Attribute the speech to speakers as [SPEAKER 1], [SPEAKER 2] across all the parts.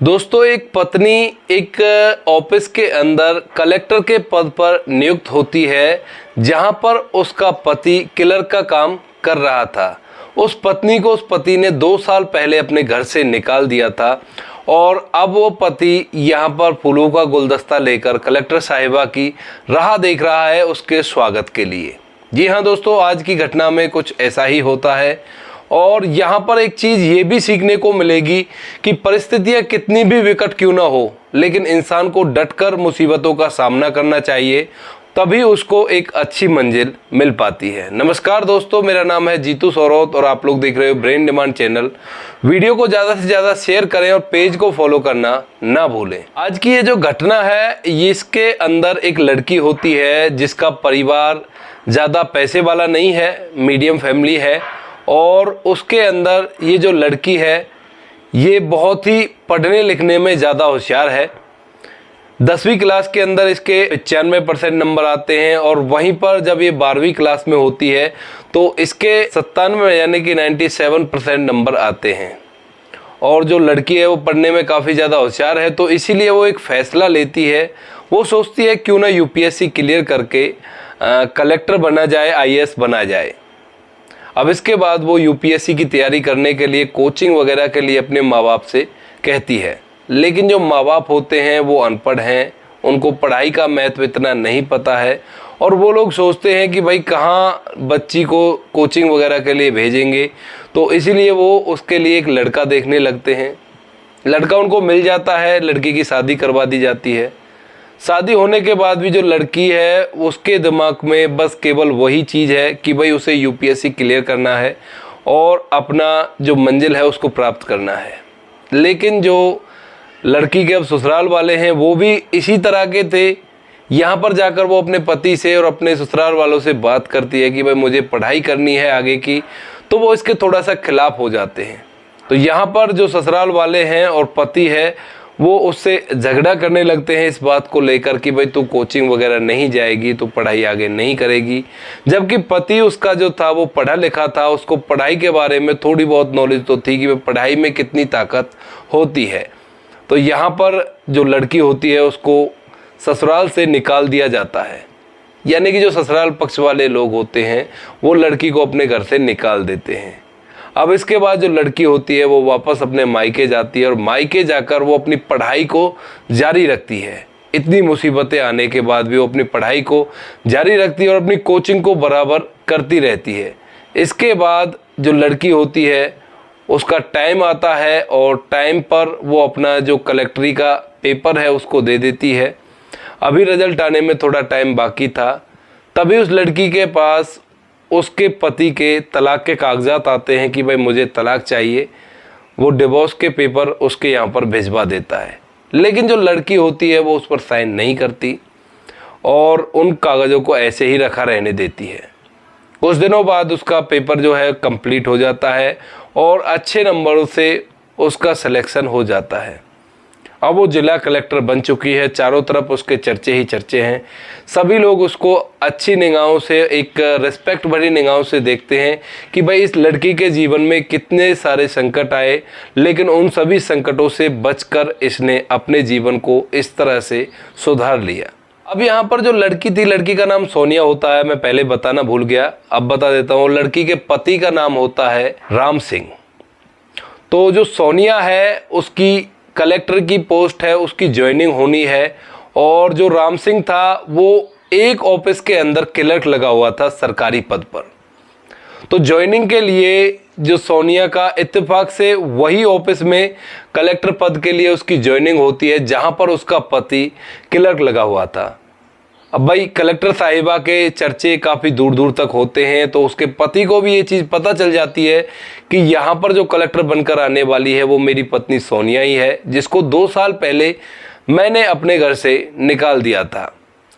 [SPEAKER 1] दोस्तों, एक पत्नी एक ऑफिस के अंदर कलेक्टर के पद पर नियुक्त होती है, जहां पर उसका पति क्लर्क का काम कर रहा था। उस पत्नी को उस पति ने 2 साल पहले अपने घर से निकाल दिया था और अब वो पति यहां पर फूलों का गुलदस्ता लेकर कलेक्टर साहिबा की राह देख रहा है उसके स्वागत के लिए। जी हाँ दोस्तों, आज की घटना में कुछ ऐसा ही होता है और यहाँ पर एक चीज़ ये भी सीखने को मिलेगी कि परिस्थितियाँ कितनी भी विकट क्यों ना हो, लेकिन इंसान को डटकर मुसीबतों का सामना करना चाहिए, तभी उसको एक अच्छी मंजिल मिल पाती है। नमस्कार दोस्तों, मेरा नाम है जीतू सौरौत और आप लोग देख रहे हो ब्रेन डिमांड चैनल। वीडियो को ज़्यादा से ज़्यादा शेयर करें और पेज को फॉलो करना ना भूलें। आज की ये जो घटना है, इसके अंदर एक लड़की होती है जिसका परिवार ज़्यादा पैसे वाला नहीं है, मीडियम फैमिली है और उसके अंदर ये जो लड़की है ये बहुत ही पढ़ने लिखने में ज़्यादा होशियार है। 10वीं क्लास के अंदर इसके 95% नंबर आते हैं और वहीं पर जब ये 12वीं क्लास में होती है तो इसके 97 यानी कि 97% नंबर आते हैं। और जो लड़की है वो पढ़ने में काफ़ी ज़्यादा होशियार है, तो इसीलिए वो एक फ़ैसला लेती है। वो सोचती है क्यों ना यूपीएससी क्लियर करके कलेक्टर बना जाए, आईएएस बना जाए। अब इसके बाद वो यूपीएससी की तैयारी करने के लिए कोचिंग वगैरह के लिए अपने माँ बाप से कहती है, लेकिन जो माँ बाप होते हैं वो अनपढ़ हैं, उनको पढ़ाई का महत्व इतना नहीं पता है और वो लोग सोचते हैं कि भाई कहाँ बच्ची को कोचिंग वगैरह के लिए भेजेंगे, तो इसीलिए वो उसके लिए एक लड़का देखने लगते हैं। लड़का उनको मिल जाता है, लड़की की शादी करवा दी जाती है। शादी होने के बाद भी जो लड़की है उसके दिमाग में बस केवल वही चीज़ है कि भाई उसे यूपीएससी क्लियर करना है और अपना जो मंजिल है उसको प्राप्त करना है। लेकिन जो लड़की के अब ससुराल वाले हैं वो भी इसी तरह के थे। यहाँ पर जाकर वो अपने पति से और अपने ससुराल वालों से बात करती है कि भाई मुझे पढ़ाई करनी है आगे की, तो वो इसके थोड़ा सा खिलाफ हो जाते हैं। तो यहाँ पर जो ससुराल वाले हैं और पति है वो उससे झगड़ा करने लगते हैं इस बात को लेकर कि भाई तू कोचिंग वगैरह नहीं जाएगी, तो पढ़ाई आगे नहीं करेगी। जबकि पति उसका जो था वो पढ़ा लिखा था, उसको पढ़ाई के बारे में थोड़ी बहुत नॉलेज तो थी कि भाई पढ़ाई में कितनी ताकत होती है। तो यहाँ पर जो लड़की होती है उसको ससुराल से निकाल दिया जाता है, यानी कि जो ससुराल पक्ष वाले लोग होते हैं वो लड़की को अपने घर से निकाल देते हैं। अब इसके बाद जो लड़की होती है वो वापस अपने मायके जाती है और मायके जाकर वो अपनी पढ़ाई को जारी रखती है। इतनी मुसीबतें आने के बाद भी वो अपनी पढ़ाई को जारी रखती है और अपनी कोचिंग को बराबर करती रहती है। इसके बाद जो लड़की होती है उसका टाइम आता है और टाइम पर वो अपना जो कलेक्टरी का पेपर है उसको दे देती है। अभी रिजल्ट आने में थोड़ा टाइम बाकी था, तभी उस लड़की के पास उसके पति के तलाक के कागजात आते हैं कि भाई मुझे तलाक चाहिए। वो डिवोर्स के पेपर उसके यहाँ पर भिजवा देता है, लेकिन जो लड़की होती है वो उस पर साइन नहीं करती और उन कागज़ों को ऐसे ही रखा रहने देती है। कुछ दिनों बाद उसका पेपर जो है कंप्लीट हो जाता है और अच्छे नंबरों से उसका सिलेक्शन हो जाता है। अब वो जिला कलेक्टर बन चुकी है, चारों तरफ उसके चर्चे ही चर्चे हैं। सभी लोग उसको अच्छी निगाहों से, एक रिस्पेक्ट भरी निगाहों से देखते हैं कि भाई इस लड़की के जीवन में कितने सारे संकट आए, लेकिन उन सभी संकटों से बचकर इसने अपने जीवन को इस तरह से सुधार लिया। अब यहाँ पर जो लड़की थी, लड़की का नाम सोनिया होता है, मैं पहले बताना भूल गया, अब बता देता हूँ। लड़की के पति का नाम होता है राम सिंह। तो जो सोनिया है उसकी कलेक्टर की पोस्ट है, उसकी ज्वाइनिंग होनी है और जो राम सिंह था वो एक ऑफिस के अंदर क्लर्क लगा हुआ था सरकारी पद पर। तो ज्वाइनिंग के लिए जो सोनिया का इत्तेफाक से वही ऑफिस में कलेक्टर पद के लिए उसकी ज्वाइनिंग होती है जहां पर उसका पति क्लर्क लगा हुआ था। अब भाई कलेक्टर साहिबा के चर्चे काफ़ी दूर दूर तक होते हैं, तो उसके पति को भी ये चीज़ पता चल जाती है कि यहाँ पर जो कलेक्टर बनकर आने वाली है वो मेरी पत्नी सोनिया ही है, जिसको 2 साल पहले मैंने अपने घर से निकाल दिया था।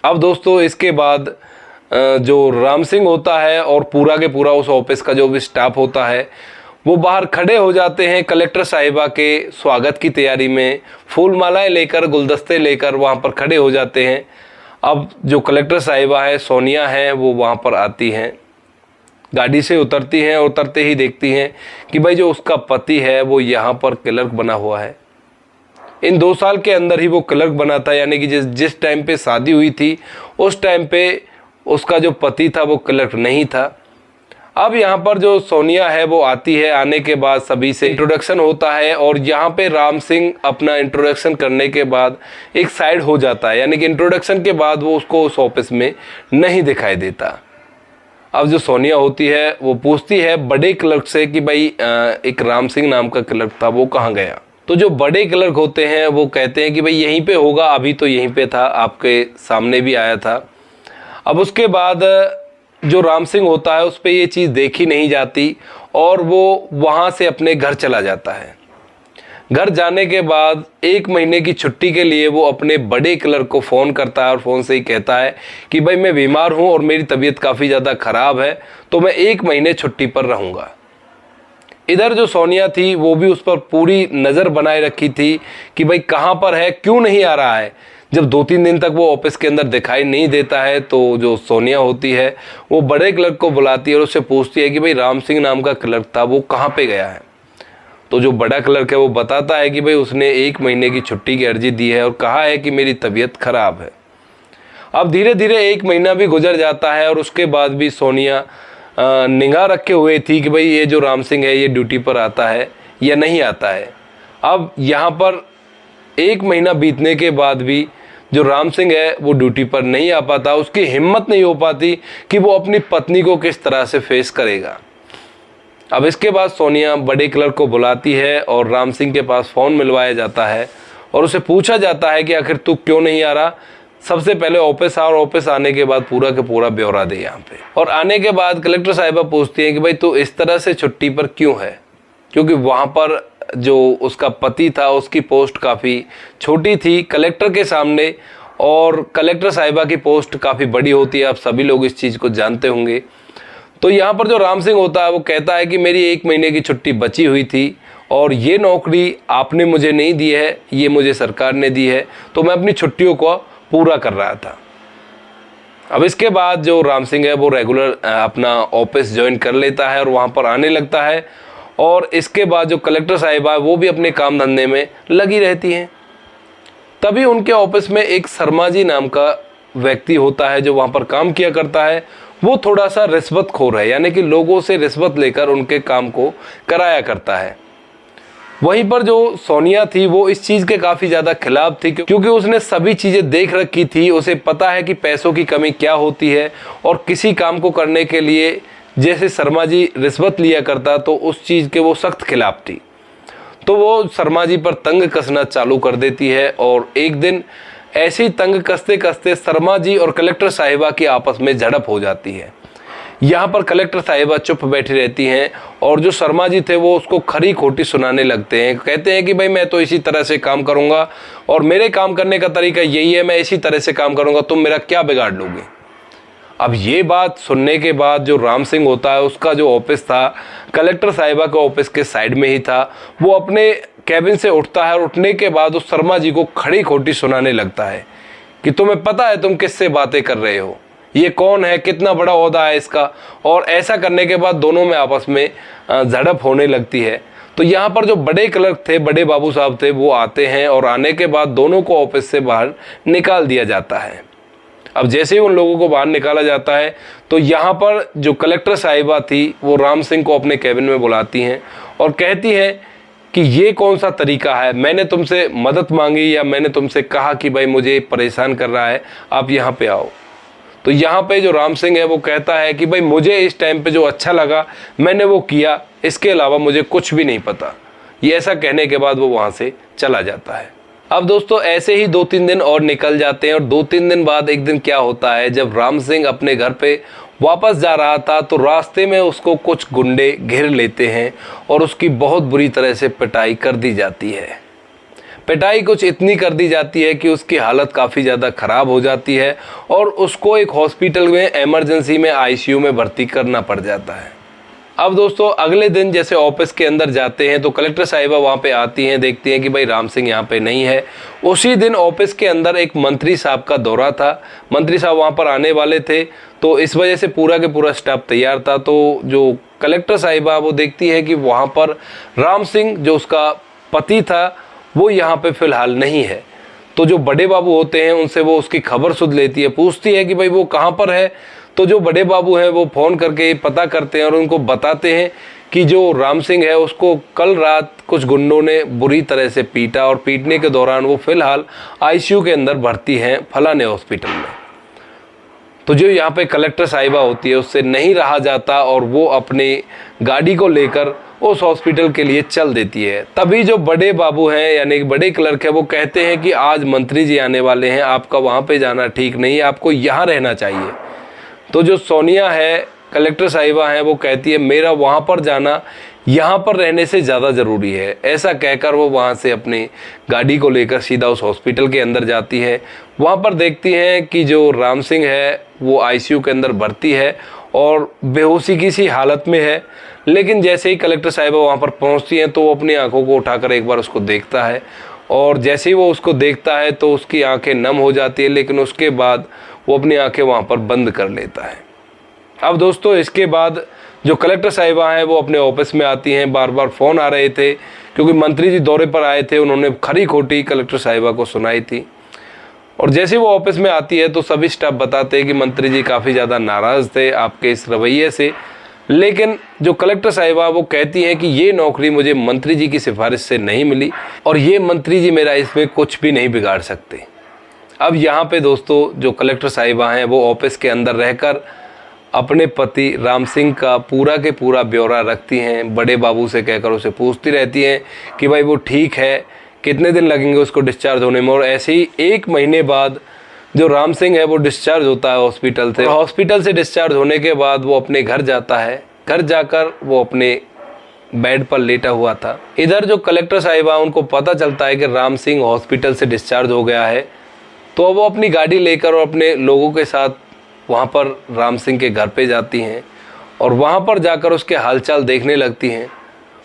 [SPEAKER 1] अब दोस्तों इसके बाद जो राम सिंह होता है और पूरा के पूरा उस ऑफिस का जो भी स्टाफ होता है वो बाहर खड़े हो जाते हैं कलेक्टर साहिबा के स्वागत की तैयारी में, फूल मालाएँ लेकर, गुलदस्ते लेकर वहाँ पर खड़े हो जाते हैं। अब जो कलेक्टर साहिबा है, सोनिया है, वो वहाँ पर आती हैं, गाड़ी से उतरती हैं, उतरते ही देखती हैं कि भाई जो उसका पति है वो यहाँ पर क्लर्क बना हुआ है। इन 2 साल के अंदर ही वो क्लर्क बना था, यानी कि जिस टाइम पे शादी हुई थी उस टाइम पे उसका जो पति था वो क्लर्क नहीं था। अब यहाँ पर जो सोनिया है वो आती है, आने के बाद सभी से इंट्रोडक्शन होता है और यहाँ पे राम सिंह अपना इंट्रोडक्शन करने के बाद एक साइड हो जाता है, यानी कि इंट्रोडक्शन के बाद वो उसको उस ऑफिस में नहीं दिखाई देता। अब जो सोनिया होती है वो पूछती है बड़े क्लर्क से कि भाई एक राम सिंह नाम का क्लर्क था वो कहाँ गया। तो जो बड़े क्लर्क होते हैं वो कहते हैं कि भाई यहीं पे होगा, अभी तो यहीं पे था, आपके सामने भी आया था। अब उसके बाद जो राम सिंह होता है उस पर ये चीज़ देखी नहीं जाती और वो वहाँ से अपने घर चला जाता है। घर जाने के बाद 1 महीने की छुट्टी के लिए वो अपने बड़े क्लर्क को फ़ोन करता है और फ़ोन से ही कहता है कि भाई मैं बीमार हूँ और मेरी तबीयत काफ़ी ज़्यादा ख़राब है, तो मैं 1 महीने छुट्टी पर रहूँगा। इधर जो सोनिया थी वो भी उस पर पूरी नज़र बनाए रखी थी कि भाई कहाँ पर है, क्यों नहीं आ रहा है। जब 2-3 दिन तक वो ऑफिस के अंदर दिखाई नहीं देता है तो जो सोनिया होती है वो बड़े क्लर्क को बुलाती है और उससे पूछती है कि भाई राम सिंह नाम का क्लर्क था वो कहाँ पे गया है। तो जो बड़ा क्लर्क है वो बताता है कि भाई उसने 1 महीने की छुट्टी की अर्जी दी है और कहा है कि मेरी तबीयत खराब है। अब धीरे धीरे 1 महीना भी गुजर जाता है और उसके बाद भी सोनिया निगाह रखे हुए थी कि भाई ये जो राम सिंह है ये ड्यूटी पर आता है या नहीं आता है। अब यहाँ पर 1 महीना बीतने के बाद भी जो राम सिंह है वो ड्यूटी पर नहीं आ पाता, उसकी हिम्मत नहीं हो पाती कि वो अपनी पत्नी को किस तरह से फेस करेगा। अब इसके बाद सोनिया बड़े क्लर्क को बुलाती है और राम सिंह के पास फ़ोन मिलवाया जाता है और उसे पूछा जाता है कि आखिर तू क्यों नहीं आ रहा, सबसे पहले ऑफिस आ और ऑफिस आने के बाद पूरा का पूरा ब्यौरा दे यहाँ पे। और आने के बाद कलेक्टर साहिबा पूछती हैं कि भाई तू इस तरह से छुट्टी पर क्यों है, क्योंकि वहाँ पर जो उसका पति था उसकी पोस्ट काफ़ी छोटी थी कलेक्टर के सामने और कलेक्टर साहिबा की पोस्ट काफ़ी बड़ी होती है, आप सभी लोग इस चीज़ को जानते होंगे। तो यहाँ पर जो राम सिंह होता है वो कहता है कि मेरी 1 महीने की छुट्टी बची हुई थी और ये नौकरी आपने मुझे नहीं दी है, ये मुझे सरकार ने दी है, तो मैं अपनी छुट्टियों को पूरा कर रहा था। अब इसके बाद जो राम सिंह है वो रेगुलर अपना ऑफिस ज्वाइन कर लेता है और वहाँ पर आने लगता है और इसके बाद जो कलेक्टर साहिबा वो भी अपने काम धंधे में लगी रहती हैं। तभी उनके ऑफिस में एक शर्मा जी नाम का व्यक्ति होता है जो वहाँ पर काम किया करता है। वो थोड़ा सा रिश्वतखोर है, यानी कि लोगों से रिश्वत लेकर उनके काम को कराया करता है। वहीं पर जो सोनिया थी वो इस चीज़ के काफ़ी ज़्यादा खिलाफ थी, क्योंकि उसने सभी चीज़ें देख रखी थी, उसे पता है कि पैसों की कमी क्या होती है और किसी काम को करने के लिए जैसे शर्मा जी रिश्वत लिया करता तो उस चीज़ के वो सख्त खिलाफ थी। तो वो शर्मा जी पर तंग कसना चालू कर देती है और एक दिन ऐसे ही तंग कसते कसते शर्मा जी और कलेक्टर साहिबा की आपस में झड़प हो जाती है। यहाँ पर कलेक्टर साहिबा चुप बैठी रहती हैं और जो शर्मा जी थे वो उसको खरी खोटी सुनाने लगते हैं। कहते हैं कि भाई मैं तो इसी तरह से काम करूँगा और मेरे काम करने का तरीका यही है, मैं इसी तरह से काम करूँगा, तुम मेरा क्या बिगाड़ लोगे। अब ये बात सुनने के बाद जो राम सिंह होता है उसका जो ऑफिस था कलेक्टर साहिबा के ऑफिस के साइड में ही था, वो अपने कैबिन से उठता है और उठने के बाद उस शर्मा जी को खड़ी खोटी सुनाने लगता है कि तुम्हें पता है तुम किससे बातें कर रहे हो, ये कौन है, कितना बड़ा ओहदा है इसका। और ऐसा करने के बाद दोनों में आपस में झड़प होने लगती है। तो यहाँ पर जो बड़े क्लर्क थे, बड़े बाबू साहब थे, वो आते हैं और आने के बाद दोनों को ऑफिस से बाहर निकाल दिया जाता है। अब जैसे ही उन लोगों को बाहर निकाला जाता है तो यहाँ पर जो कलेक्टर साहिबा थी वो राम सिंह को अपने कैबिन में बुलाती हैं और कहती हैं कि ये कौन सा तरीका है, मैंने तुमसे मदद मांगी या मैंने तुमसे कहा कि भाई मुझे परेशान कर रहा है, आप यहाँ पे आओ। तो यहाँ पे जो राम सिंह है वो कहता है कि भाई मुझे इस टाइम पे जो अच्छा लगा मैंने वो किया, इसके अलावा मुझे कुछ भी नहीं पता। ये ऐसा कहने के बाद वो वहाँ से चला जाता है। अब दोस्तों ऐसे ही 2-3 दिन और निकल जाते हैं और 2-3 दिन बाद एक दिन क्या होता है, जब राम सिंह अपने घर पे वापस जा रहा था तो रास्ते में उसको कुछ गुंडे घेर लेते हैं और उसकी बहुत बुरी तरह से पिटाई कर दी जाती है। पिटाई कुछ इतनी कर दी जाती है कि उसकी हालत काफ़ी ज़्यादा ख़राब हो जाती है और उसको एक हॉस्पिटल में इमरजेंसी में आईसीयू में भर्ती करना पड़ जाता है। अब दोस्तों अगले दिन जैसे ऑफिस के अंदर जाते हैं तो कलेक्टर साहिबा वहाँ पे आती हैं, देखती हैं कि भाई राम सिंह यहाँ पे नहीं है। उसी दिन ऑफिस के अंदर एक मंत्री साहब का दौरा था, मंत्री साहब वहाँ पर आने वाले थे, तो इस वजह से पूरा के पूरा स्टाफ तैयार था। तो जो कलेक्टर साहिबा वो देखती है कि वहाँ पर राम सिंह जो उसका पति था वो यहाँ पे फ़िलहाल नहीं है। तो जो बड़े बाबू होते हैं उनसे वो उसकी खबर सुध लेती है, पूछती है कि भाई वो कहाँ पर है। तो जो बड़े बाबू हैं वो फ़ोन करके पता करते हैं और उनको बताते हैं कि जो राम सिंह है उसको कल रात कुछ गुंडों ने बुरी तरह से पीटा और पीटने के दौरान वो फ़िलहाल आईसीयू के अंदर भर्ती हैं फलाने हॉस्पिटल में। तो जो यहाँ पे कलेक्टर साहिबा होती है उससे नहीं रहा जाता और वो अपनी गाड़ी को लेकर उस हॉस्पिटल के लिए चल देती है। तभी जो बड़े बाबू हैं यानी कि बड़े क्लर्क है वो कहते हैं कि आज मंत्री जी आने वाले हैं, आपका वहाँ पे जाना ठीक नहीं है, आपको यहाँ रहना चाहिए। तो जो सोनिया है कलेक्टर साहिबा हैं वो कहती है मेरा वहाँ पर जाना यहाँ पर रहने से ज़्यादा ज़रूरी है। ऐसा कहकर वो वहाँ से अपनी गाड़ी को लेकर सीधा उस हॉस्पिटल के अंदर जाती है। वहाँ पर देखती हैं कि जो राम सिंह है वो आईसीयू के अंदर भर्ती है और बेहोशी की सी हालत में है। लेकिन जैसे ही कलेक्टर साहिबा वहाँ पर पहुँचती हैं तो वो अपनी आंखों को उठाकर एक बार उसको देखता है और जैसे ही वो उसको देखता है तो उसकी आंखें नम हो जाती है, लेकिन उसके बाद वो अपनी आंखें वहाँ पर बंद कर लेता है। अब दोस्तों इसके बाद जो कलेक्टर साहिबा हैं वो अपने ऑफिस में आती हैं। बार बार फ़ोन आ रहे थे क्योंकि मंत्री जी दौरे पर आए थे, उन्होंने खरी खोटी कलेक्टर साहिबा को सुनाई थी। और जैसे वो ऑफिस में आती है तो सभी स्टाफ बताते हैं कि मंत्री जी काफ़ी ज़्यादा नाराज़ थे आपके इस रवैये से। लेकिन जो कलेक्टर साहिबा वो कहती हैं कि ये नौकरी मुझे मंत्री जी की सिफारिश से नहीं मिली और ये मंत्री जी मेरा इसमें कुछ भी नहीं बिगाड़ सकते। अब यहाँ पे दोस्तों जो कलेक्टर साहिबा हैं वो ऑफिस के अंदर रहकर अपने पति राम सिंह का पूरा के पूरा ब्यौरा रखती हैं। बड़े बाबू से कहकर उसे पूछती रहती हैं कि भाई वो ठीक है, कितने दिन लगेंगे उसको डिस्चार्ज होने में। और ऐसे ही 1 महीने बाद जो राम सिंह है वो डिस्चार्ज होता है हॉस्पिटल से। हॉस्पिटल से डिस्चार्ज होने के बाद वो अपने घर जाता है। घर जाकर वो अपने बेड पर लेटा हुआ था। इधर जो कलेक्टर साहिबा उनको पता चलता है कि राम सिंह हॉस्पिटल से डिस्चार्ज हो गया है, तो वो अपनी गाड़ी लेकर और अपने लोगों के साथ वहाँ पर राम सिंह के घर पे जाती हैं और वहाँ पर जाकर उसके हालचाल देखने लगती हैं।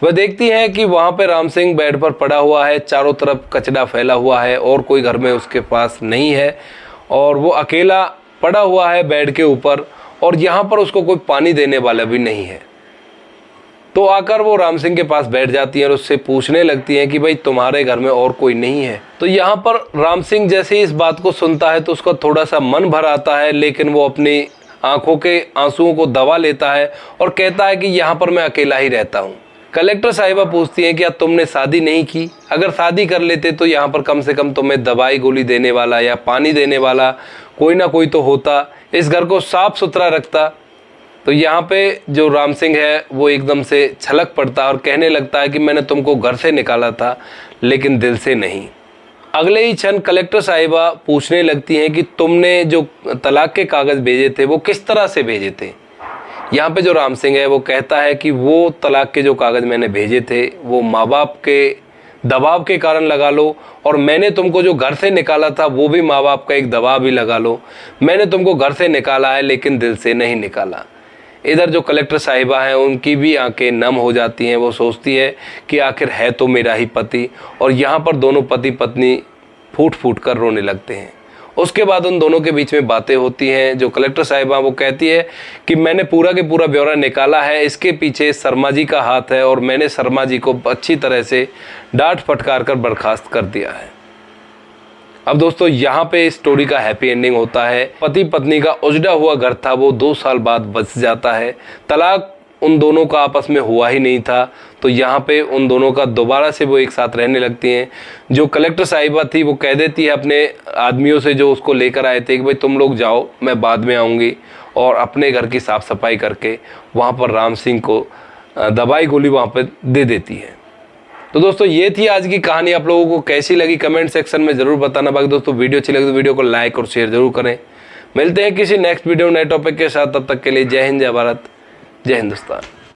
[SPEAKER 1] वह देखती हैं कि वहाँ पे राम सिंह बेड पर पड़ा हुआ है, चारों तरफ कचरा फैला हुआ है और कोई घर में उसके पास नहीं है और वो अकेला पड़ा हुआ है बेड के ऊपर और यहाँ पर उसको कोई पानी देने वाला भी नहीं है। तो आकर वो राम सिंह के पास बैठ जाती हैं और उससे पूछने लगती हैं कि भाई तुम्हारे घर में और कोई नहीं है। तो यहाँ पर राम सिंह जैसे ही इस बात को सुनता है तो उसका थोड़ा सा मन भर आता है, लेकिन वो अपनी आंखों के आंसुओं को दबा लेता है और कहता है कि यहाँ पर मैं अकेला ही रहता हूँ। कलेक्टर साहिबा पूछती हैं कि क्या तुमने शादी नहीं की? अगर शादी कर लेते तो यहाँ पर कम से कम तुम्हें दवाई गोली देने वाला या पानी देने वाला कोई ना कोई तो होता, इस घर को साफ सुथरा रखता। तो यहाँ पे जो राम सिंह है वो एकदम से छलक पड़ता है और कहने लगता है कि मैंने तुमको घर से निकाला था लेकिन दिल से नहीं। अगले ही क्षण कलेक्टर साहिबा पूछने लगती हैं कि तुमने जो तलाक के कागज़ भेजे थे वो किस तरह से भेजे थे? यहाँ पे जो राम सिंह है वो कहता है कि वो तलाक के जो कागज़ मैंने भेजे थे वो माँ बाप के दबाव के कारण लगा लो, और मैंने तुमको जो घर से निकाला था वो भी माँ बाप का एक दबाव भी लगा लो। मैंने तुमको घर से निकाला है लेकिन दिल से नहीं निकाला। इधर जो कलेक्टर साहिबा हैं उनकी भी आंखें नम हो जाती हैं। वो सोचती है कि आखिर है तो मेरा ही पति, और यहाँ पर दोनों पति पत्नी फूट फूट कर रोने लगते हैं। उसके बाद उन दोनों के बीच में बातें होती हैं। जो कलेक्टर साहिबा वो कहती है कि मैंने पूरा के पूरा ब्यौरा निकाला है, इसके पीछे शर्मा जी का हाथ है और मैंने शर्मा जी को अच्छी तरह से डांट फटकार कर बर्खास्त कर दिया है। अब दोस्तों यहाँ पे स्टोरी का हैप्पी एंडिंग होता है। पति पत्नी का उजड़ा हुआ घर था वो 2 साल बाद बच जाता है। तलाक उन दोनों का आपस में हुआ ही नहीं था, तो यहाँ पे उन दोनों का दोबारा से वो एक साथ रहने लगती हैं। जो कलेक्टर साहिबा थी वो कह देती है अपने आदमियों से जो उसको लेकर आए थे कि भाई तुम लोग जाओ, मैं बाद में आऊँगी, और अपने घर की साफ़ सफाई करके वहाँ पर राम सिंह को दवाई गोली वहाँ पर दे देती है। तो दोस्तों ये थी आज की कहानी। आप लोगों को कैसी लगी कमेंट सेक्शन में ज़रूर बताना। बाकी दोस्तों वीडियो अच्छी लगी तो वीडियो को लाइक और शेयर जरूर करें। मिलते हैं किसी नेक्स्ट वीडियो नए टॉपिक के साथ, तब तक के लिए जय हिंद, जय भारत, जय हिंदुस्तान।